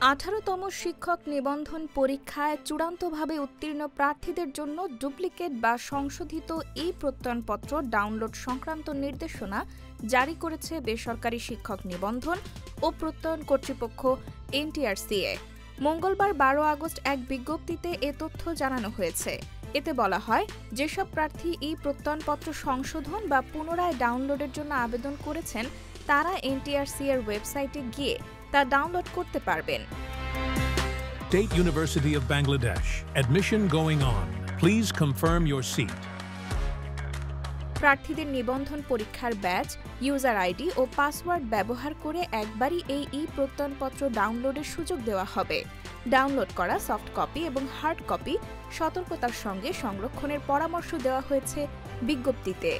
18তম শিক্ষক নিবন্ধন পরীক্ষায় চূড়ান্তভাবে উত্তীর্ণ প্রার্থীদের জন্য ডুপ্লিকেট বা সংশোধিত প্রত্যয়নপত্র ডাউনলোড সংক্রান্ত নির্দেশনা জারি করেছে বেসরকারি শিক্ষক নিবন্ধন ও প্রত্যয়ন কর্তৃপক্ষ এনটিআরসিএ। মঙ্গলবার 12 আগস্ট এক বিজ্ঞপ্তিতে এ তথ্য জানানো হয়েছে। এতে বলা হয়, যেসব প্রার্থী প্রত্যয়নপত্র সংশোধন বা পুনরায় ডাউনলোডের জন্য আবেদন করেছেন তারা এনটিআরসি এর ওয়েবসাইটে গিয়ে তা ডাউনলোড করতে পারবেন। State University of Bangladesh. Admission going on. Please confirm your seat. প্রার্থীদের নিবন্ধন পরীক্ষার ব্যাচ, ইউজার আইডি ও পাসওয়ার্ড ব্যবহার করে একবারই এই প্রত্যয়নপত্র ডাউনলোডের সুযোগ দেওয়া হবে। ডাউনলোড করা সফট কপি এবং হার্ড কপি সতর্কতার সঙ্গে সংরক্ষণের পরামর্শ দেওয়া হয়েছে বিজ্ঞপ্তিতে।